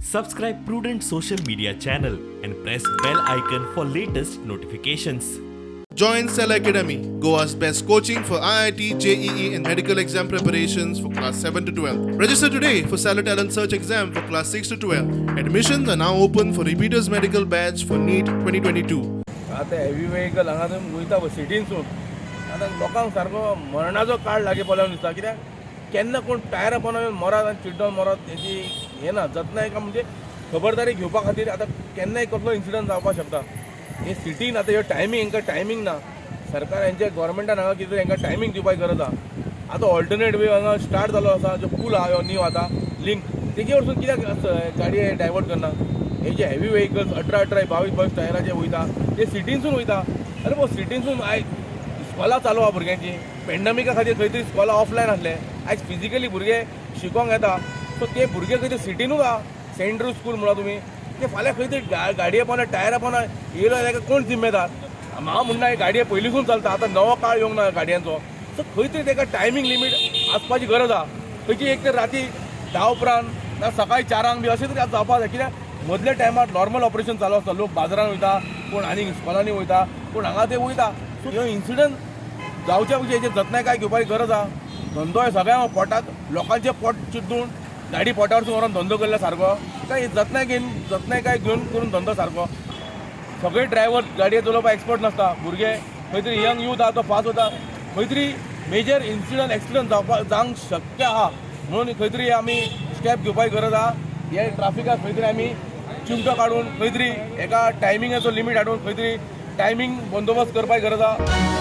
Subscribe Prudent Social Media channel and press bell icon for latest notifications. Join Cell Academy, Goa's best coaching for IIT, JEE, and medical exam preparations for class 7 to 12. Register today for Cell Talent Search exam for class 6 to 12. Admissions are now open for repeaters medical batch for NEET 2022. आता heavy vehicle हांगा थंय वयता पळय सिटीनसून आतां लोकांक सारको मरणाचो काळ लागी पडल्यार दिसता कित्याक केन्ना कोण टायरा पोंदा मरत आनी चिड्डोन मरत हेची हें ना जतनाय का म्हणजे खबरदारी घेवपा खातीर आतां केन्नाय कसलो इन्सिडंट जावपाक शकता. हे सिटीन आतां ह्यो टायमींग हांकां टायमींग ना. सरकार हेंच्या गोवोरमेंटान हांगा कितें हांकां टायमींग दिवपाक गरज आहा. आतां ऑल्टरनेट वे हांगा स्टार्ट जालो आसा जो पूल आहा ह्यो नीव आतां लिंक तेजे वरसून कित्याक गाडये डायवर्ट करना. हे जे हेवी वेहिकल्स 18-18 22 टायराचे वयता ते सिटीनसून वयता. अरे पळय सिटीनसून आयज स्कॉलां चालू आहा भुरग्यांची पॅन्डेमिका खातीर खंय तरी स्कॉलां ऑफलायन आसले. आयज फिजिकली भुरगे शिकोंक येता सो ते भुरगे खंय तरी सिटीनूच आहा. सेंट्रल स्कूल म्हणा तुमी ते फाल्यां खंय तरी गाडये पोंदा टायरा पोंदा येयलो जाल्यार कोण जिम्मेदार. हांव म्हणना हे गाडये पयलींसून चलता आतां नवो काळ येवंक ना गाडयांचो सो खंय तरी ताका टायमींग लिमीट आसपाची गरज आहा. खंयची एक तर राती 10 उपरांत ना सकाळी 4 बी अशें तरी आतां जावपाक जाय. कित्याक मदल्या टायमार नॉर्मल ऑपरेशन चालू आसता. लोक बाजारान वयता कोण आनी स्कॉलांनी वयता कोण हांगा ते वयता. सो ह्यो इन्सिडंट जावच्या पयलीं हेची जतनाय घेवपाची गरज आहा. धंदो हे सगळ्या पोटाक लोकांचे पोट चिड्डून गाडी पोटार व्हरून धंदो केल्लो सारको काय जतनाय घेवन करून धंदो सारको. सगळे ड्रायव्हर गाडये चलोवपाक एक्सपर्ट नासता. भुरगे खंय तरी यंग यूथ आहा तो फास्ट वता खंय तरी मेजर इन्सिडंट एक्सिडंट जावंक शक्य आहा. म्हणून खंय तरी आमी स्टेप घेवपाची गरज आहा. हे ट्राफिकाक खंय तरी आमी चिमटो काडून खंय तरी एका टायमिंगाचो लिमीट हाडून खंय तरी टायमींग बंदोबस्त करपाची गरज आहा.